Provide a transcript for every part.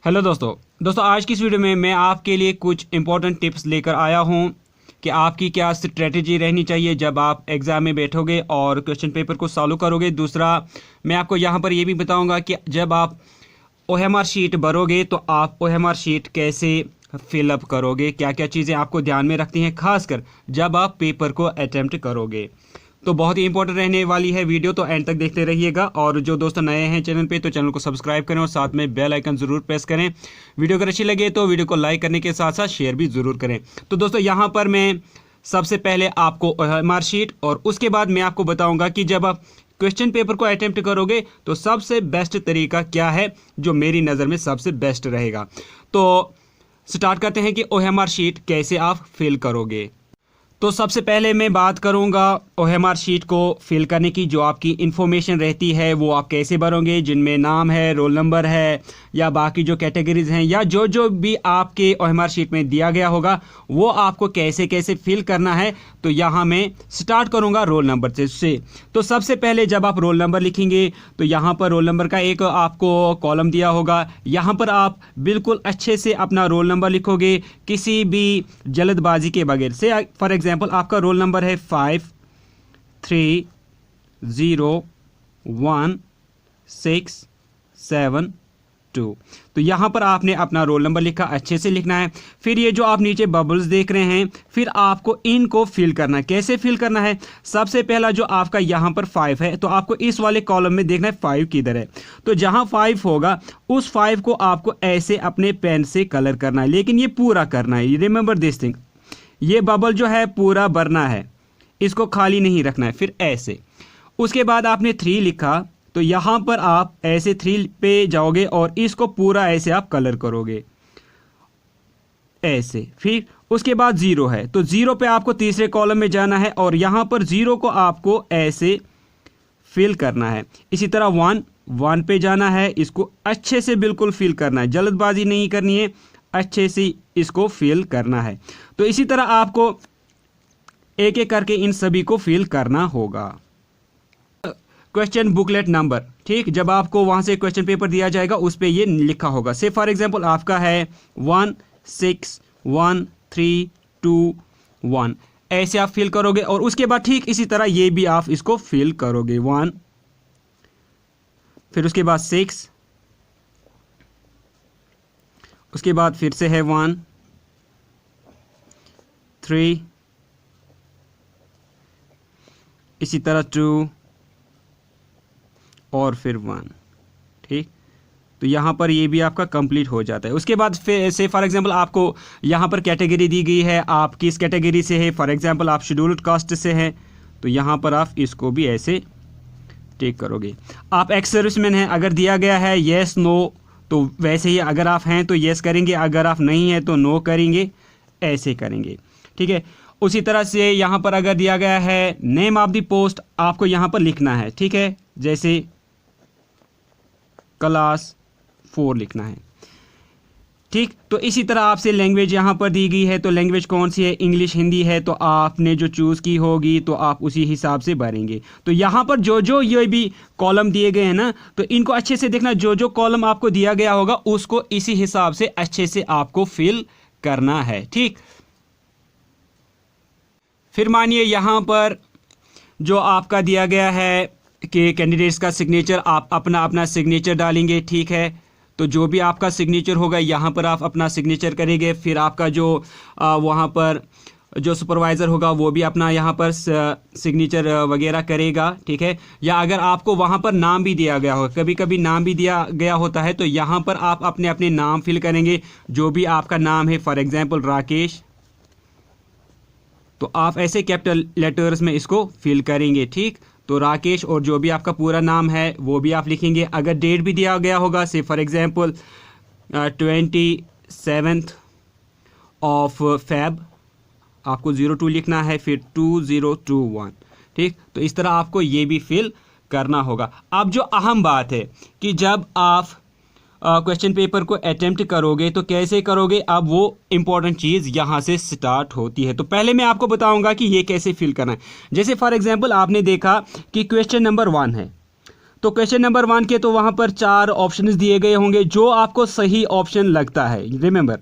Hello दोस्तों आज की इस वीडियो में मैं आपके लिए कुछ इंपॉर्टेंट टिप्स लेकर आया हूं कि आपकी क्या स्ट्रेटजी रहनी चाहिए जब आप एग्ज़ाम में बैठोगे और क्वेश्चन पेपर को सॉल्व करोगे। दूसरा, मैं आपको यहां पर यह भी बताऊंगा कि जब आप ओएमआर शीट भरोगे तो आप ओएमआर शीट कैसे फिलअप करोगे, क्या क्या चीज़ें आपको ध्यान में रखती हैं, खासकर जब आप पेपर को अटेम्प्ट करोगे। तो बहुत ही इंपॉर्टेंट रहने वाली है वीडियो, तो एंड तक देखते रहिएगा। और जो दोस्त नए हैं चैनल पे तो चैनल को सब्सक्राइब करें और साथ में बेल आइकन ज़रूर प्रेस करें। वीडियो अगर अच्छी लगे तो वीडियो को लाइक करने के साथ साथ शेयर भी ज़रूर करें। तो दोस्तों यहाँ पर मैं सबसे पहले आपको ओएमआर शीट और उसके बाद मैं आपको बताऊँगा कि जब आप क्वेश्चन पेपर को अटेम्प्ट करोगे तो सबसे बेस्ट तरीका क्या है, जो मेरी नज़र में सबसे बेस्ट रहेगा। तो स्टार्ट करते हैं कि ओएमआर शीट कैसे आप फिल करोगे। तो सबसे पहले मैं बात करूंगा ओएमआर शीट को फिल करने की। जो आपकी इन्फॉर्मेशन रहती है वो आप कैसे भरोगे, जिनमें नाम है, रोल नंबर है या बाकी जो कैटेगरीज हैं या जो भी आपके ओएमआर शीट में दिया गया होगा वो आपको कैसे कैसे फिल करना है। तो यहाँ मैं स्टार्ट करूँगा रोल नंबर से। तो सबसे पहले जब आप रोल नंबर लिखेंगे तो यहाँ पर रोल नंबर का एक आपको कॉलम दिया होगा। यहाँ पर आप बिल्कुल अच्छे से अपना रोल नंबर लिखोगे, किसी भी जल्दबाजी के बगैर। से फॉर एग्जाम्पल आपका रोल नंबर है 530167 2। तो यहाँ पर आपने अपना रोल नंबर लिखा, अच्छे से लिखना है। फिर ये जो आप नीचे बबल्स देख रहे हैं, फिर आपको इनको फिल करना है। कैसे फिल करना है? सबसे पहला जो आपका यहाँ पर 5 है तो आपको इस वाले कॉलम में देखना है 5 किधर है। तो जहाँ 5 होगा उस 5 को आपको ऐसे अपने पेन से कलर करना है, लेकिन ये पूरा करना है। रिमेंबर दिस थिंग, ये बबल जो है पूरा भरना है, इसको खाली नहीं रखना है। फिर ऐसे, उसके बाद आपने 3 लिखा तो यहाँ पर आप ऐसे 3 पे जाओगे और इसको पूरा ऐसे आप कलर करोगे ऐसे। फिर उसके बाद 0 है तो 0 पे आपको तीसरे कॉलम में जाना है और यहाँ पर 0 को आपको ऐसे फिल करना है। इसी तरह 1 पे जाना है, इसको अच्छे से बिल्कुल फिल करना है, जल्दबाजी नहीं करनी है, अच्छे से इसको फिल करना है। तो इसी तरह आपको एक एक करके इन सभी को फिल करना होगा। क्वेश्चन बुकलेट नंबर, ठीक, जब आपको वहां से क्वेश्चन पेपर दिया जाएगा उस पे ये लिखा होगा। से फॉर एग्जांपल आपका है 161321, ऐसे आप फिल करोगे और उसके बाद ठीक इसी तरह ये भी आप इसको फिल करोगे 1, फिर उसके बाद 6, उसके बाद फिर से है 1 3, इसी तरह 2 और फिर 1, ठीक। तो यहाँ पर ये भी आपका कंप्लीट हो जाता है। उसके बाद फिर से फॉर एग्जांपल आपको यहाँ पर कैटेगरी दी गई है, आप किस कैटेगरी से है। फॉर एग्जांपल आप शेड्यूल्ड कास्ट से हैं तो यहाँ पर आप इसको भी ऐसे टिक करोगे। आप एक्स सर्विसमैन हैं, अगर दिया गया है येस नो तो वैसे ही, अगर आप हैं तो येस करेंगे, अगर आप नहीं हैं तो नो करेंगे, ऐसे करेंगे, ठीक है। उसी तरह से यहाँ पर अगर दिया गया है नेम ऑफ द पोस्ट, आपको यहाँ पर लिखना है, ठीक है, जैसे क्लास 4 लिखना है, ठीक। तो इसी तरह आपसे लैंग्वेज यहाँ पर दी गई है, तो लैंग्वेज कौन सी है, इंग्लिश हिंदी है, तो आपने जो चूज़ की होगी तो आप उसी हिसाब से भरेंगे। तो यहाँ पर जो ये भी कॉलम दिए गए हैं ना, तो इनको अच्छे से देखना, जो कॉलम आपको दिया गया होगा उसको इसी हिसाब से अच्छे से आपको फिल करना है, ठीक। फिर मानिए यहाँ पर जो आपका दिया गया है कि कैंडिडेट्स का सिग्नेचर, आप अपना अपना सिग्नेचर डालेंगे, ठीक है। तो जो भी आपका सिग्नेचर होगा यहाँ पर आप अपना सिग्नेचर करेंगे। फिर आपका जो वहाँ पर जो सुपरवाइज़र होगा वो भी अपना यहाँ पर सिग्नेचर वगैरह करेगा, ठीक है। या अगर आपको वहाँ पर नाम भी दिया गया हो, कभी कभी नाम भी दिया गया होता है, तो यहाँ पर आप अपने अपने नाम फिल करेंगे। जो भी आपका नाम है, फॉर एग्जांपल राकेश, तो आप ऐसे कैपिटल लेटर्स में इसको फिल करेंगे, ठीक। तो राकेश और जो भी आपका पूरा नाम है वो भी आप लिखेंगे। अगर डेट भी दिया गया होगा, से फॉर एग्जांपल 27 Feb, आपको 02 लिखना है, फिर 2021, ठीक। तो इस तरह आपको ये भी फिल करना होगा। अब जो अहम बात है कि जब आप क्वेश्चन पेपर को अटेम्प्ट करोगे तो कैसे करोगे, अब वो इंपॉर्टेंट चीज़ यहाँ से स्टार्ट होती है। तो पहले मैं आपको बताऊंगा कि ये कैसे फिल करना है। जैसे फॉर एग्जांपल आपने देखा कि क्वेश्चन नंबर 1 है, तो क्वेश्चन नंबर 1 के तो वहाँ पर 4 ऑप्शंस दिए गए होंगे। जो आपको सही ऑप्शन लगता है, रिमेंबर,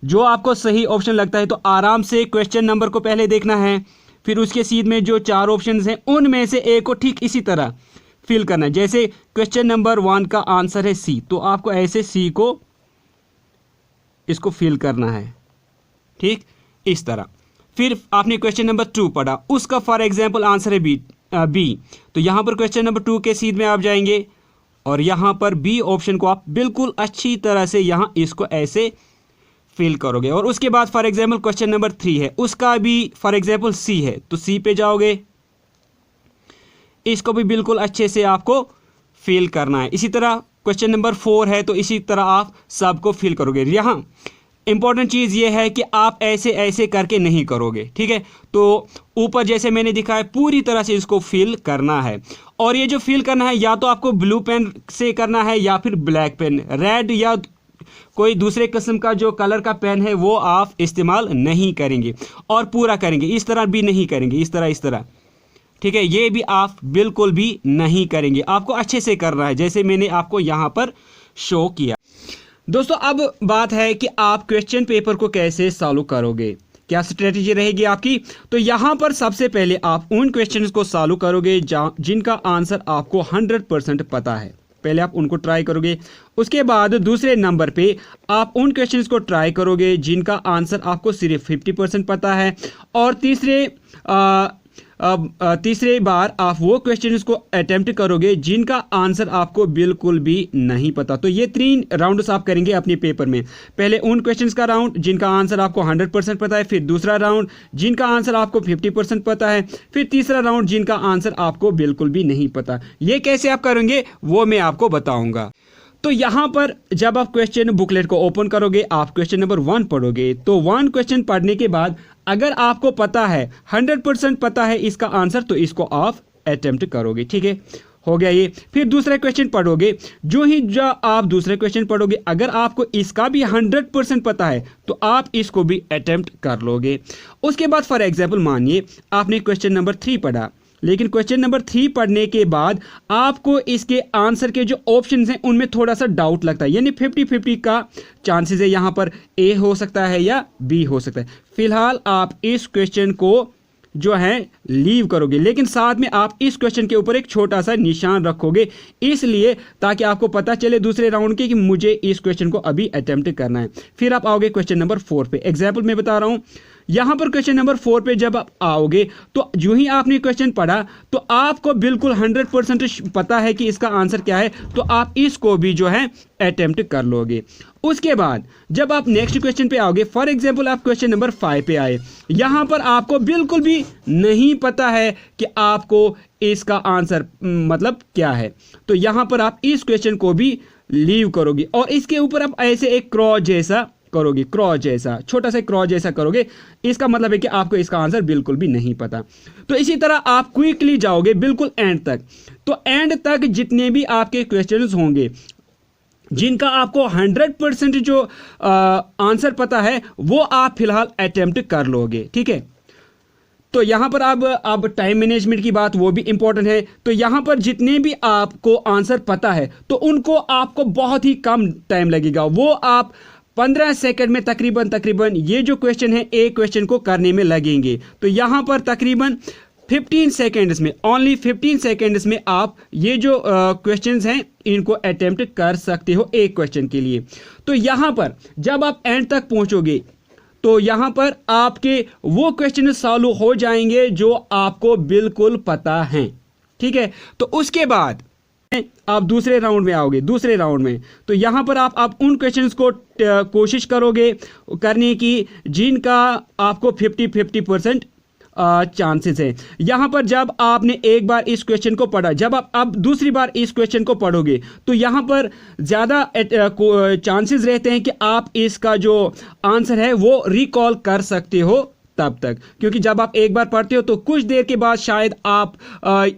जो आपको सही ऑप्शन लगता है तो आराम से क्वेश्चन नंबर को पहले देखना है, फिर उसके सीध में जो 4 ऑप्शंस हैं उनमें से एक को ठीक इसी तरह फिल करना है। जैसे क्वेश्चन नंबर 1 का आंसर है सी, तो आपको ऐसे सी को इसको फिल करना है, ठीक इस तरह। फिर आपने क्वेश्चन नंबर 2 पढ़ा, उसका फॉर एग्जांपल आंसर है बी, तो यहाँ पर क्वेश्चन नंबर 2 के सीध में आप जाएंगे और यहाँ पर बी ऑप्शन को आप बिल्कुल अच्छी तरह से यहाँ इसको ऐसे फिल करोगे। और उसके बाद फॉर एग्जांपल क्वेश्चन नंबर 3 है, उसका भी फॉर एग्जांपल सी है, तो सी पे जाओगे, इसको भी बिल्कुल अच्छे से आपको फिल करना है। इसी तरह क्वेश्चन नंबर 4 है, तो इसी तरह आप सबको फिल करोगे। यहाँ इंपॉर्टेंट चीज़ ये है कि आप ऐसे ऐसे करके नहीं करोगे, ठीक है। तो ऊपर जैसे मैंने दिखाया पूरी तरह से इसको फिल करना है। और ये जो फिल करना है या तो आपको ब्लू पेन से करना है या फिर ब्लैक पेन, रेड या कोई दूसरे किस्म का जो कलर का पेन है वो आप इस्तेमाल नहीं करेंगे और पूरा करेंगे। इस तरह भी नहीं करेंगे, इस तरह, ठीक है, ये भी आप बिल्कुल भी नहीं करेंगे। आपको अच्छे से करना है जैसे मैंने आपको यहाँ पर शो किया। दोस्तों अब बात है कि आप क्वेश्चन पेपर को कैसे सॉल्व करोगे, क्या स्ट्रेटजी रहेगी आपकी। तो यहाँ पर सबसे पहले आप उन क्वेश्चंस को सॉल्व करोगे जिनका आंसर आपको 100% पता है, पहले आप उनको ट्राई करोगे। उसके बाद दूसरे नंबर पे आप उन क्वेश्चंस को ट्राई करोगे जिनका आंसर आपको सिर्फ 50% पता है। और तीसरे बार आप वो क्वेश्चंस को अटेम्प्ट करोगे जिनका आंसर आपको बिल्कुल भी नहीं पता। तो ये 3 राउंड्स आप करेंगे अपने पेपर में। पहले उन क्वेश्चंस का राउंड जिनका आंसर आपको 100% पता है, फिर दूसरा राउंड जिनका आंसर आपको 50% पता है, फिर तीसरा राउंड जिनका आंसर आपको बिल्कुल भी नहीं पता। ये कैसे आप करेंगे वो मैं आपको बताऊंगा। तो यहाँ पर जब आप क्वेश्चन बुकलेट को ओपन करोगे, आप क्वेश्चन नंबर 1 पढ़ोगे, तो 1 क्वेश्चन पढ़ने के बाद अगर आपको पता है 100% पता है इसका आंसर, तो इसको आप अटेम्प्ट करोगे, ठीक है, हो गया ये। फिर दूसरा क्वेश्चन पढ़ोगे, जो आप दूसरे क्वेश्चन पढ़ोगे अगर आपको इसका भी 100% पता है तो आप इसको भी अटेम्प्ट कर लोगे। उसके बाद फॉर एग्जाम्पल मानिए आपने क्वेश्चन नंबर 3 पढ़ा, लेकिन क्वेश्चन नंबर 3 पढ़ने के बाद आपको इसके आंसर के जो ऑप्शंस हैं उनमें थोड़ा सा डाउट लगता है, यानी 50-50 का चांसेस है, यहाँ पर ए हो सकता है या बी हो सकता है। फिलहाल आप इस क्वेश्चन को जो है लीव करोगे, लेकिन साथ में आप इस क्वेश्चन के ऊपर एक छोटा सा निशान रखोगे, इसलिए ताकि आपको पता चले दूसरे राउंड के कि मुझे इस क्वेश्चन को अभी अटेम्प्ट करना है। फिर आप आओगे क्वेश्चन नंबर 4 पे। एग्जाम्पल मैं बता रहा हूं, यहां पर क्वेश्चन नंबर 4 पे जब आप आओगे तो जो ही आपने क्वेश्चन पढ़ा तो आपको बिल्कुल 100% पता है कि इसका आंसर क्या है, तो आप इसको भी जो है अटेम्प्ट कर लोगे। उसके बाद जब आप नेक्स्ट क्वेश्चन पे आओगे, फॉर एग्जांपल आप क्वेश्चन नंबर 5 पे आए, यहां पर आपको बिल्कुल भी नहीं पता है कि आपको इसका आंसर मतलब क्या है, तो यहां पर आप इस क्वेश्चन को भी लीव करोगे और इसके ऊपर आप ऐसे एक क्रॉस जैसा करोगे, क्रॉस जैसा, छोटा सा क्रॉस जैसा करोगे। इसका मतलब है कि आपको इसका आंसर बिल्कुल भी नहीं पता। तो इसी तरह आप क्विकली जाओगे बिल्कुल एंड तक। तो एंड तक जितने भी आपके क्वेश्चंस होंगे जिनका आपको 100% जो आंसर पता है वो आप फिलहाल अटेम्प्ट कर लोगे, ठीक है। तो यहां पर अब टाइम मैनेजमेंट की बात वो भी इंपॉर्टेंट है। तो यहां पर जितने भी आपको आंसर पता है तो उनको आपको बहुत ही कम टाइम लगेगा, वो आप 15 सेकंड में तकरीबन ये जो क्वेश्चन है एक क्वेश्चन को करने में लगेंगे। तो यहां पर तकरीबन 15 सेकेंड्स में, ओनली 15 सेकेंड्स में आप ये जो क्वेश्चंस हैं इनको अटेम्प्ट कर सकते हो एक क्वेश्चन के लिए। तो यहां पर जब आप एंड तक पहुंचोगे तो यहां पर आपके वो क्वेश्चन सॉल्व हो जाएंगे जो आपको बिल्कुल पता है, ठीक है। तो उसके बाद आप दूसरे राउंड में आओगे, दूसरे राउंड में तो यहां पर आप उन क्वेश्चंस को कोशिश करोगे करने की जिनका आपको 50% चांसेस है। यहां पर जब आपने एक बार इस क्वेश्चन को पढ़ा, जब आप अब दूसरी बार इस क्वेश्चन को पढ़ोगे तो यहां पर ज्यादा चांसेस रहते हैं कि आप इसका जो आंसर है वो रिकॉल कर सकते हो तब तक, क्योंकि जब आप एक बार पढ़ते हो तो कुछ देर के बाद शायद आप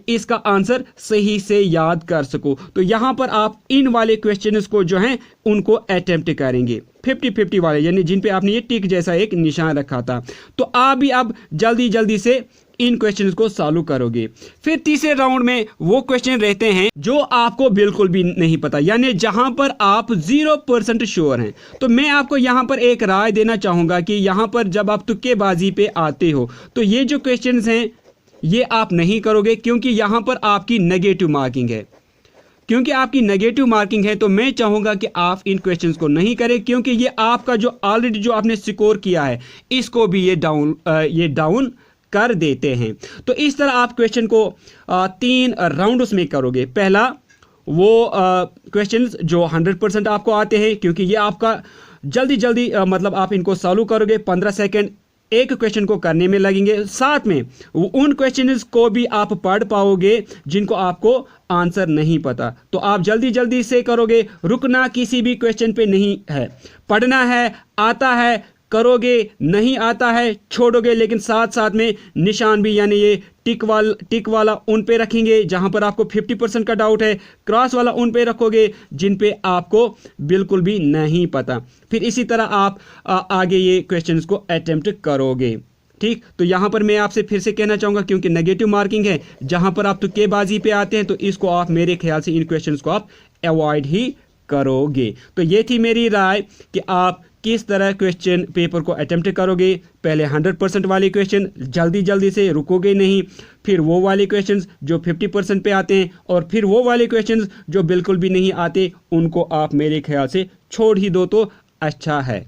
इसका आंसर सही से याद कर सको। तो यहां पर आप इन वाले क्वेश्चंस को जो हैं उनको अटेम्प्ट करेंगे 50-50 वाले, यानी जिन पे आपने ये टिक जैसा एक निशान रखा था। तो आप भी अब जल्दी से इन क्वेश्चंस को सॉल्व करोगे। फिर तीसरे राउंड में वो क्वेश्चन रहते हैं जो आपको बिल्कुल भी नहीं पता, यानी जहां पर आप 0% श्योर हैं। तो मैं आपको यहां पर एक राय देना चाहूंगा कि यहां पर जब आप तुक्केबाजी पे आते हो तो ये जो क्वेश्चंस हैं ये आप नहीं करोगे, क्योंकि यहां पर आपकी नेगेटिव मार्किंग है। क्योंकि आपकी नेगेटिव मार्किंग है तो मैं चाहूंगा कि आप इन क्वेश्चंस को नहीं करें, क्योंकि ये आपका जो ऑलरेडी जो आपने स्कोर किया है इसको भी ये डाउन कर देते हैं। तो इस तरह आप क्वेश्चन को 3 राउंड्स में करोगे। पहला वो क्वेश्चंस जो 100% आपको आते हैं, क्योंकि ये आपका जल्दी मतलब आप इनको सॉल्व करोगे, 15 सेकंड एक क्वेश्चन को करने में लगेंगे। साथ में उन क्वेश्चंस को भी आप पढ़ पाओगे जिनको आपको आंसर नहीं पता। तो आप जल्दी से करोगे, रुकना किसी भी क्वेश्चन पे नहीं है, पढ़ना है, आता है करोगे, नहीं आता है छोड़ोगे, लेकिन साथ में निशान भी यानी ये टिक वाला उन पे रखेंगे जहां पर आपको 50% का डाउट है, क्रॉस वाला उन पे रखोगे जिन पे आपको बिल्कुल भी नहीं पता। फिर इसी तरह आप आगे ये क्वेश्चंस को अटेम्प्ट करोगे। ठीक, तो यहां पर मैं आपसे फिर से कहना चाहूंगा, क्योंकि नेगेटिव मार्किंग है, जहां पर आप तुक्केबाजी पे आते हैं तो इसको आप मेरे ख्याल से इन क्वेश्चंस को आप अवॉइड ही करोगे। तो ये थी मेरी राय कि आप किस तरह क्वेश्चन पेपर को अटेम्प्ट करोगे। पहले 100% वाले क्वेश्चन जल्दी से रुकोगे नहीं, फिर वो वाले क्वेश्चंस जो 50% पे आते हैं, और फिर वो वाले क्वेश्चंस जो बिल्कुल भी नहीं आते उनको आप मेरे ख्याल से छोड़ ही दो तो अच्छा है।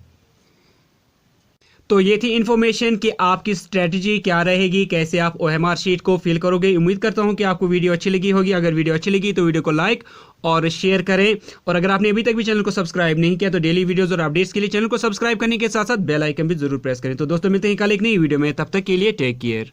तो ये थी इन्फॉर्मेशन कि आपकी स्ट्रेटजी क्या रहेगी, कैसे आप OMR शीट को फिल करोगे। उम्मीद करता हूं कि आपको वीडियो अच्छी लगी होगी। अगर वीडियो अच्छी लगी तो वीडियो को लाइक और शेयर करें, और अगर आपने अभी तक भी चैनल को सब्सक्राइब नहीं किया तो डेली वीडियोस और अपडेट्स के लिए चैनल को सब्सक्राइब करने के साथ साथ बेल आइकन भी जरूर प्रेस करें। तो दोस्तों मिलते हैं कल एक नई वीडियो में, तब तक के लिए टेक केयर।